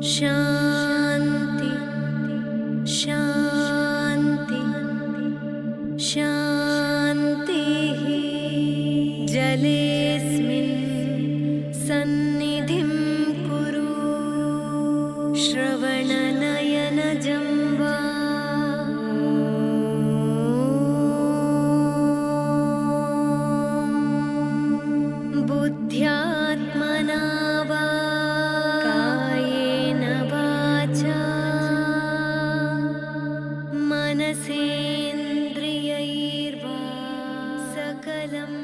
शान्ति शान्ति शान्तिः। जलेऽस्मिन् सन्निधिं कुरु, श्रवणनयनजं वा बुद्ध्यात्मना वा कायेन वाचा मनसेन्द्रियैर्वा सकलं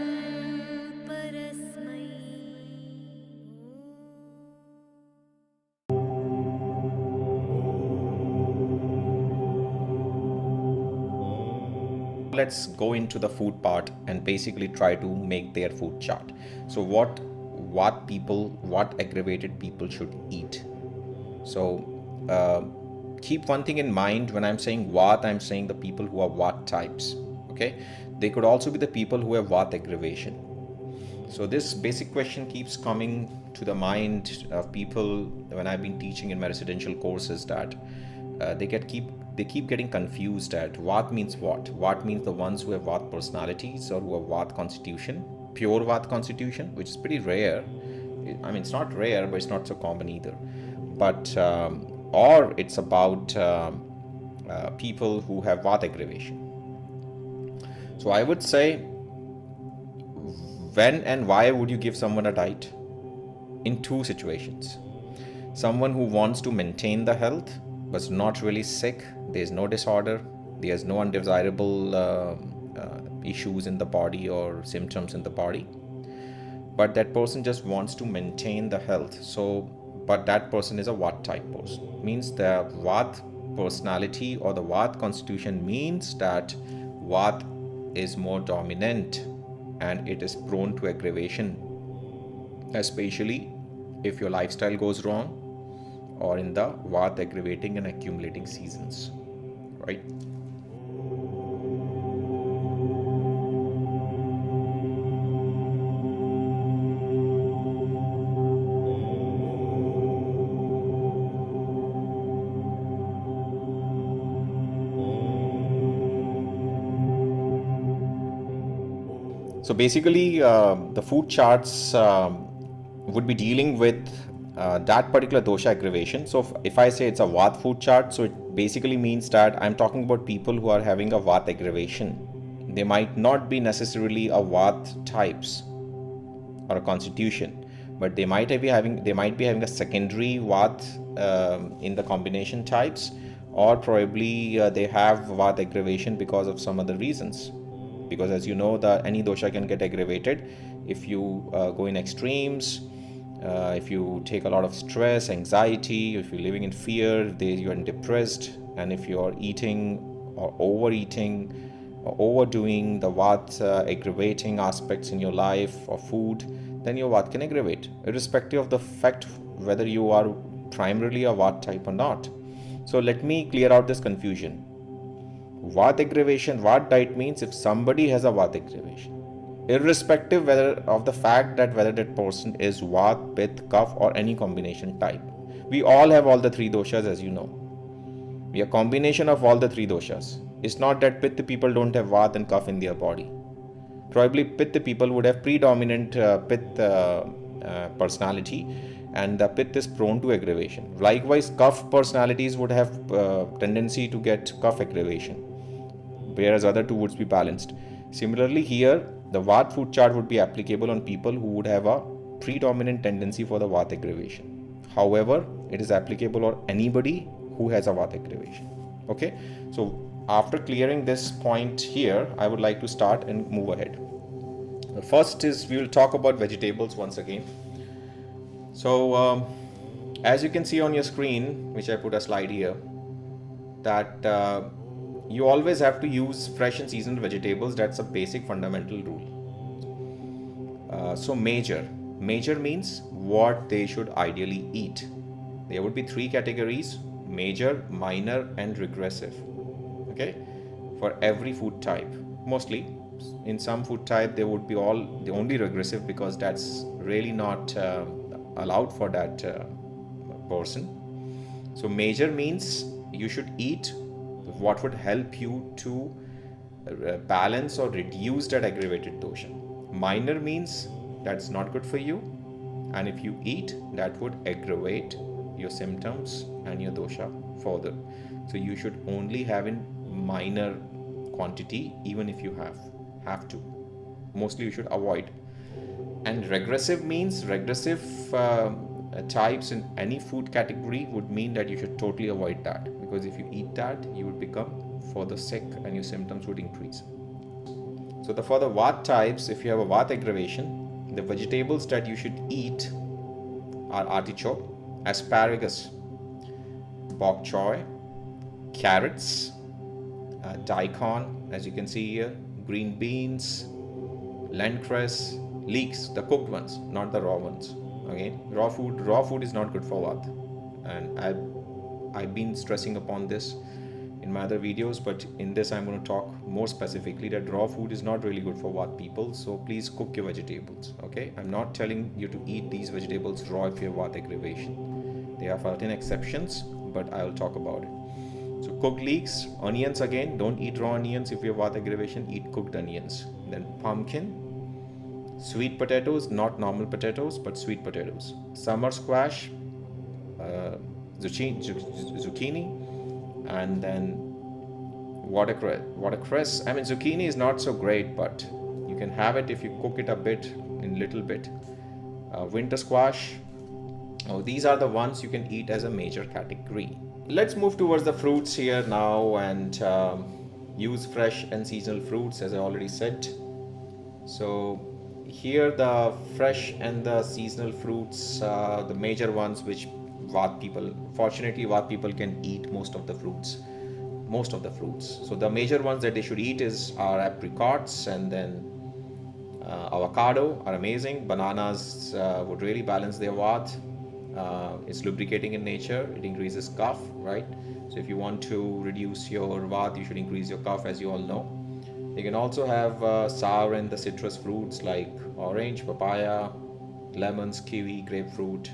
परस्मै। Let's go into the food part and basically try to make their food chart. So what aggravated people should eat. So keep one thing in mind. When I'm saying Vat, I'm saying the people who are Vat types. Okay, they could also be the people who have Vat aggravation. So this basic question keeps coming to the mind of people when I've been teaching in my residential courses, that they keep getting confused at Vat means what. Vat means the ones who have Vat personalities or who have Vat constitution, pure Vat constitution, which is pretty rare. I mean, it's not rare, but it's not so common either. But or it's about people who have Vat aggravation. So I would say, when and why would you give someone a diet? In two situations. Someone who wants to maintain the health but not really sick, there's no disorder, there's no undesirable issues in the body or symptoms in the body, but that person just wants to maintain the health. So, but that person is a Vat type person. Means the Vat personality or the Vat constitution means that Vat is more dominant and it is prone to aggravation, especially if your lifestyle goes wrong or in the Vat aggravating and accumulating seasons, right? So basically, the food charts would be dealing with that particular dosha aggravation. So if I say it's a Vat food chart, so it basically means that I'm talking about people who are having a Vat aggravation. They might not be necessarily a Vat types or a constitution, but they might be having a secondary Vat in the combination types, or probably they have Vat aggravation because of some other reasons. Because as you know, any dosha can get aggravated if you go in extremes, if you take a lot of stress, anxiety, if you're living in fear, you're depressed, and if you're eating or overeating or overdoing the Vat aggravating aspects in your life or food, then your Vat can aggravate, irrespective of the fact whether you are primarily a Vat type or not. So let me clear out this confusion. Vat aggravation, Vat diet means if somebody has a Vat aggravation, irrespective of the fact that whether that person is Vat, Pitta, Kapha or any combination type. We all have all the three doshas, as you know. We are a combination of all the three doshas. It's not that Pitta people don't have Vat and Kapha in their body. Probably Pitta people would have predominant Pitta personality, and the Pitta is prone to aggravation. Likewise, Kapha personalities would have tendency to get Kapha aggravation, whereas other two would be balanced. Similarly, here the Vat food chart would be applicable on people who would have a predominant tendency for the Vat aggravation. However, it is applicable on anybody who has a Vat aggravation. Okay, so after clearing this point here, I would like to start and move ahead. The first is we will talk about vegetables once again. So as you can see on your screen, which I put a slide here, that you always have to use fresh and seasoned vegetables. That's a basic fundamental rule. So major means what they should ideally eat. There would be three categories: major, minor and regressive. Okay, for every food type. Mostly in some food type they would be the only regressive, because that's really not allowed for that person. So major means you should eat what would help you to balance or reduce that aggravated dosha. Minor means that's not good for you, and if you eat, that would aggravate your symptoms and your dosha further. So you should only have in minor quantity, even if you have to. Mostly you should avoid. And regressive means regressive types in any food category would mean that you should totally avoid that, because if you eat that, you would become further sick and your symptoms would increase. So the further Vata types, if you have a Vata aggravation, the vegetables that you should eat are artichoke, asparagus, bok choy, carrots, daikon, as you can see here, green beans, lenticress, leeks, the cooked ones, not the raw ones. Okay, raw food is not good for Vata, and I've been stressing upon this in my other videos, but in this I'm going to talk more specifically that raw food is not really good for Vata people. So please cook your vegetables. Okay, I'm not telling you to eat these vegetables raw if you have Vata aggravation. There are certain exceptions, but I'll talk about it. So cooked leeks, onions, again, don't eat raw onions if you have Vata aggravation, eat cooked onions. Then pumpkin, sweet potatoes, not normal potatoes, but sweet potatoes. Summer squash, zucchini, and then watercress. I mean, zucchini is not so great, but you can have it if you cook it a bit, in little bit. Winter squash. Oh, these are the ones you can eat as a major category. Let's move towards the fruits here now and use fresh and seasonal fruits, as I already said. So here the fresh and the seasonal fruits, the major ones which Vata people, fortunately Vata people can eat most of the fruits. So the major ones that they should eat are apricots, and then avocado are amazing. Bananas would really balance their Vata. It's lubricating in nature, it increases cough, right? So if you want to reduce your Vata, you should increase your cough, as you all know. You can also have sour and the citrus fruits like orange, papaya, lemons, kiwi, grapefruit,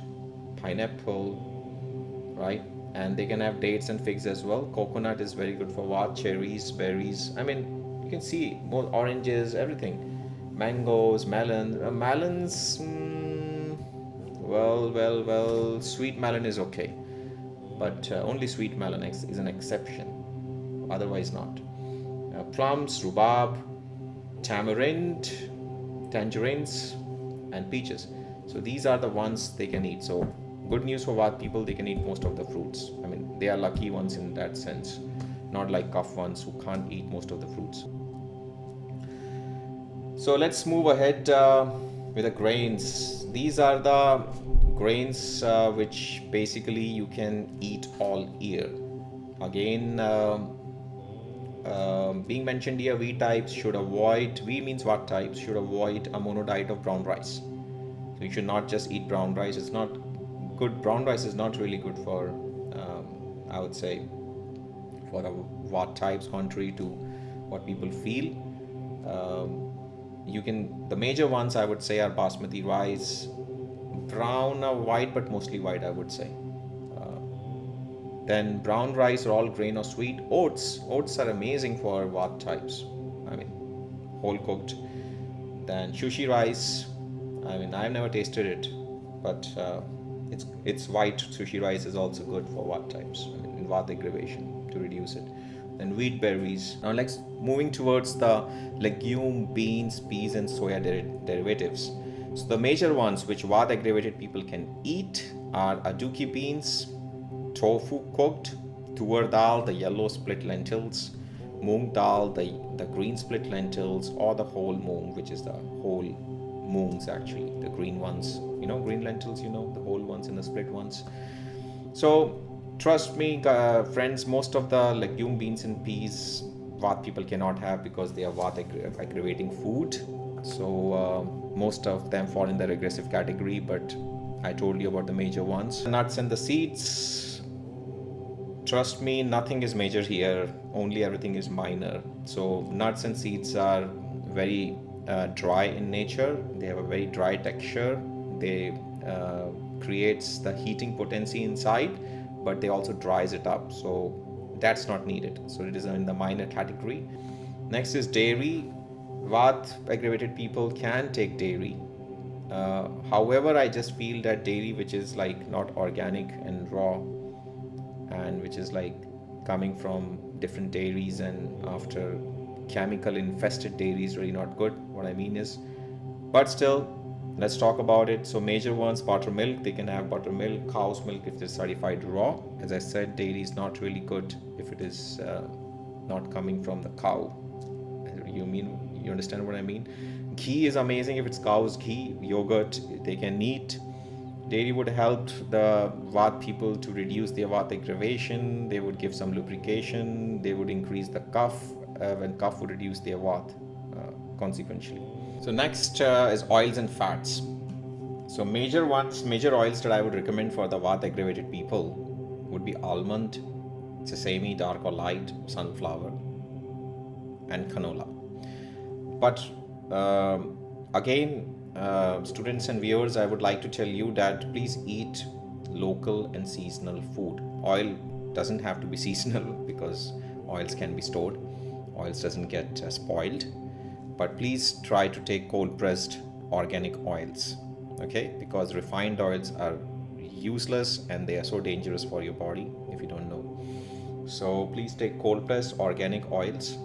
pineapple, right? And they can have dates and figs as well. Coconut is very good for Vata, cherries, berries. I mean, you can see more oranges, everything. Mangoes, melons. Well, sweet melon is okay, but only sweet melon is an exception, otherwise not. Plums, rhubarb, tamarind, tangerines, and peaches. So these are the ones they can eat. So good news for Vata people, they can eat most of the fruits. I mean, they are lucky ones in that sense, not like cough ones who can't eat most of the fruits. So let's move ahead with the grains. These are the grains which basically you can eat all year. Again, being mentioned here, wheat types should avoid, wheat means Vata types should avoid a mono diet of brown rice. So you should not just eat brown rice. It's not good. Brown rice is not really good for, I would say, for the Vata types, contrary to what people feel. The major ones I would say are basmati rice, brown or white, but mostly white I would say. Then brown rice or all grain or sweet. Oats are amazing for Vata types. I mean, whole cooked. Then sushi rice. I mean, I've never tasted it, but it's white sushi rice is also good for Vata types. I mean, in Vata aggravation to reduce it. Then wheat berries. Now let's moving towards the legume, beans, peas, and soya derivatives. So the major ones which Vata aggravated people can eat are aduki beans, tofu cooked, tur dal, the yellow split lentils, moong dal, the green split lentils, or the whole moong, which is the whole moongs actually, the green ones. You know, green lentils, the whole ones and the split ones. So trust me, friends, most of the legume, beans, and peas Vata people cannot have because they are Vata aggravating food. So most of them fall in the regressive category, but I told you about the major ones. The nuts and the seeds, trust me, nothing is major here, only everything is minor. So nuts and seeds are very dry in nature. They have a very dry texture. They creates the heating potency inside, but they also dries it up, so that's not needed. So it is in the minor category. Next is dairy. Vat aggravated people can take dairy. However, I just feel that dairy which is like not organic and raw, and which is like coming from different dairies and after chemical infested dairy is really not good. What I mean is, but still, let's talk about it. So major ones: buttermilk. They can have buttermilk, cow's milk if it's certified raw. As I said, dairy is not really good if it is not coming from the cow. You understand what I mean? Ghee is amazing if it's cow's ghee. Yogurt they can eat. Dairy would help the Vat people to reduce their Vat aggravation. They would give some lubrication. They would increase the cough. When cough would reduce their Vat consequentially. So next is oils and fats. So major oils that I would recommend for the Vat aggravated people would be almond, sesame, dark or light, sunflower, and canola. But again, students and viewers, I would like to tell you that please eat local and seasonal food. Oil doesn't have to be seasonal because oils can be stored. Oils doesn't get spoiled. But please try to take cold pressed organic oils, okay? Because refined oils are useless and they are so dangerous for your body if you don't know. So please take cold pressed organic oils.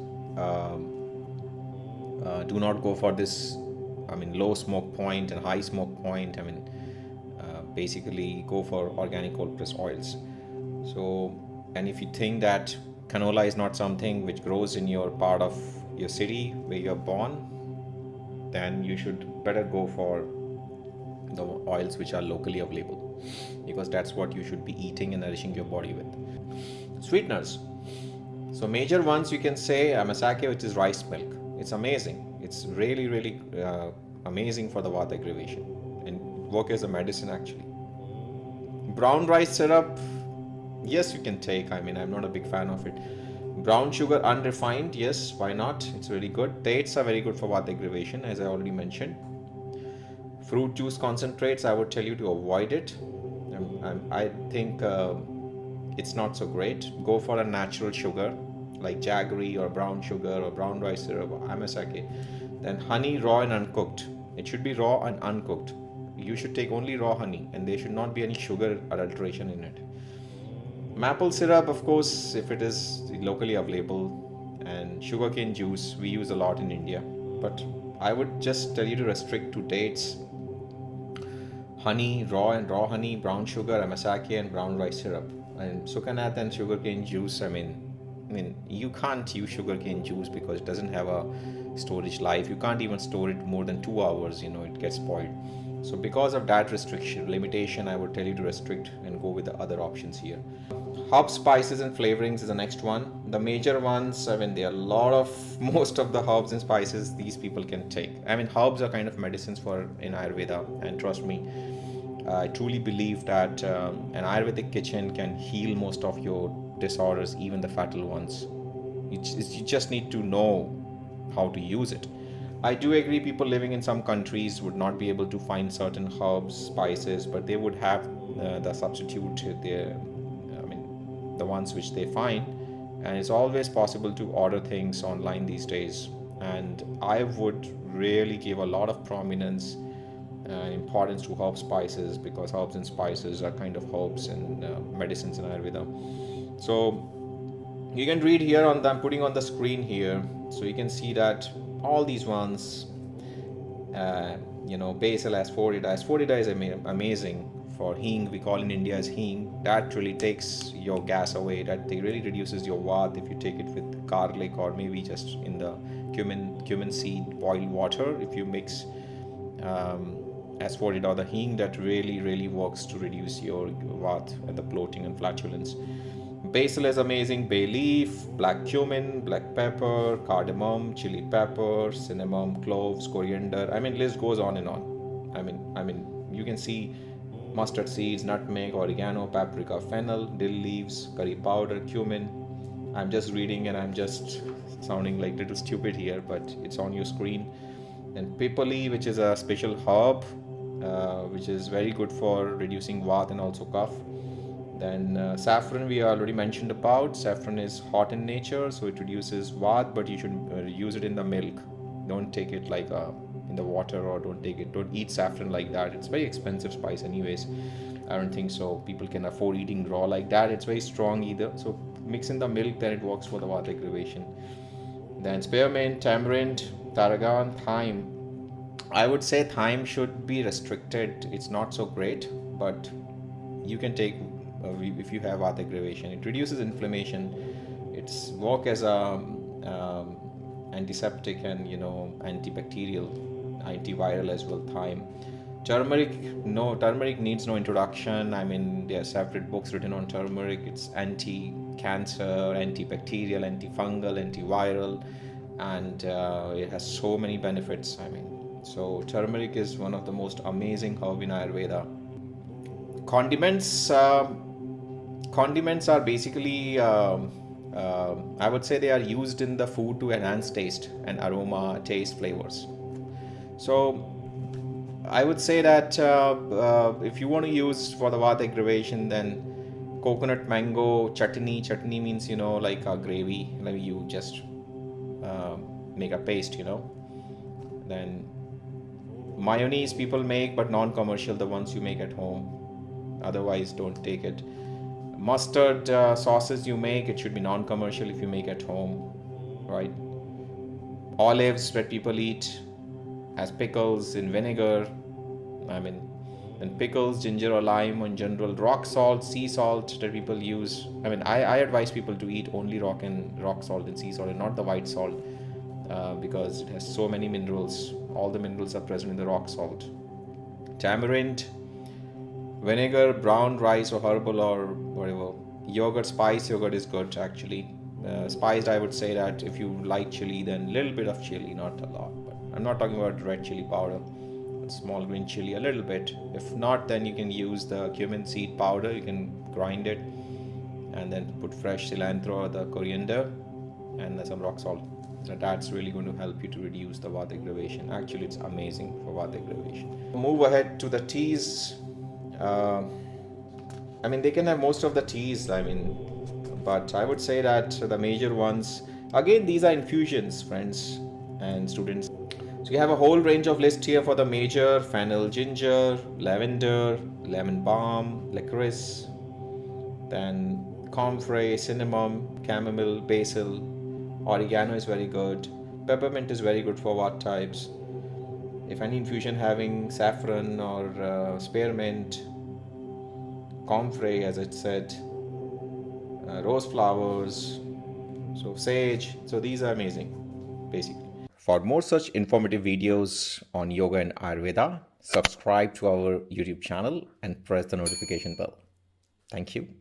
Do not go for this low smoke point and high smoke point. Basically go for organic cold pressed oils. So, and if you think that canola is not something which grows in your part of your city where you're born, then you should better go for the oils which are locally available, because that's what you should be eating and nourishing your body with. Sweeteners. So major ones you can say Amasake, which is rice milk. It's amazing. It's really amazing for the Vata aggravation and work as a medicine actually. Brown rice syrup, yes, you can take. I'm not a big fan of it. Brown sugar unrefined, yes, why not? It's really good. Dates are very good for Vata aggravation, as I already mentioned. Fruit juice concentrates, I would tell you to avoid it. I think it's not so great. Go for a natural sugar like jaggery or brown sugar or brown rice syrup or Amasake. Then honey, raw and uncooked. It should be raw and uncooked. You should take only raw honey and there should not be any sugar adulteration in it. Maple syrup, of course, if it is locally available, and sugarcane juice we use a lot in India. But I would just tell you to restrict to dates, honey, raw honey, brown sugar, Amasake and brown rice syrup. And sukanat and sugarcane juice, you can't use sugarcane juice because it doesn't have a storage life. You can't even store it more than 2 hours, it gets spoiled. So because of that limitation, I would tell you to restrict and go with the other options here. Herbs, spices and flavorings is the next one. The major ones, there are most of the herbs and spices these people can take. Herbs are kind of medicines in Ayurveda, and trust me, I truly believe that an Ayurvedic kitchen can heal most of your disorders, even the fatal ones. You just need to know how to use it. I do agree people living in some countries would not be able to find certain herbs, spices, but they would have the substitute there, the ones which they find. And it's always possible to order things online these days. And I would really give a lot of prominence and importance to herb spices, because herbs and spices are kind of herbs and medicines in Ayurveda. So you can read here I'm putting on the screen here, so you can see that all these ones, basil, asafoetida. Asafoetida is amazing for hing. We call in India as hing. That really takes your gas away. That really reduces your vat if you take it with garlic, or maybe just in the cumin seed boiled water. If you mix asafoetida or the hing, that really works to reduce your vat and the bloating and flatulence. Basil is amazing. Bay leaf, black cumin, black pepper, cardamom, chili pepper, cinnamon, cloves, coriander. List goes on and on. You can see mustard seeds, nutmeg, oregano, paprika, fennel, dill leaves, curry powder, cumin. I'm just reading and I'm just sounding like little stupid here, but it's on your screen. Then pipali, which is a special herb, which is very good for reducing vat and also cough. Then saffron we already mentioned about. Saffron is hot in nature, so it reduces vat, but you should use it in the milk. Don't take it like in the water, or don't eat saffron like that. It's very expensive spice anyways. I don't think so people can afford eating raw like that. It's very strong either. So mix in the milk, then it works for the vat aggravation. Then spearmint, tamarind, tarragon, thyme. I would say thyme should be restricted. It's not so great, but you can take if you have vat aggravation. It reduces inflammation. It's work as a antiseptic and antibacterial, antiviral as well. Thyme. Turmeric, no, turmeric needs no introduction. I mean, there are separate books written on turmeric. It's anti-cancer, antibacterial, antifungal, antiviral, and it has so many benefits. I mean, so turmeric is one of the most amazing herb in Ayurveda. Condiments are basically, I would say, they are used in the food to enhance taste and aroma, taste, flavors. So I would say that if you want to use for the vat aggravation, then coconut mango chutney. Chutney means like a gravy, like you just make a paste. Then mayonnaise people make, but non-commercial, the ones you make at home. Otherwise, don't take it. Mustard sauces you make, it should be non-commercial if you make at home, right? Olives that people eat as pickles in vinegar. I mean, and pickles, ginger or lime in general. Rock salt, sea salt that people use. I mean, I advise people to eat only rock salt and sea salt, and not the white salt, because it has so many minerals. All the minerals are present in the rock salt. Tamarind, vinegar, brown rice or herbal or whatever. Yogurt, spice yogurt is good actually. Spiced, I would say that if you like chili, then a little bit of chili, not a lot. But I'm not talking about red chili powder. Small green chili, a little bit. If not, then you can use the cumin seed powder. You can grind it and then put fresh cilantro or the coriander and some rock salt. So that's really going to help you to reduce the vat aggravation. Actually, it's amazing for vat aggravation. Move ahead to the teas. I mean, they can have most of the teas, but I would say that the major ones, again, these are infusions, friends and students. So you have a whole range of list here for the major: fennel, ginger, lavender, lemon balm, licorice, then comfrey, cinnamon, chamomile, basil, oregano is very good, peppermint is very good for vat types. If any infusion having saffron or spearmint, comfrey, as I said, rose flowers, so sage. So these are amazing, basically. For more such informative videos on yoga and Ayurveda, subscribe to our YouTube channel and press the notification bell. Thank you.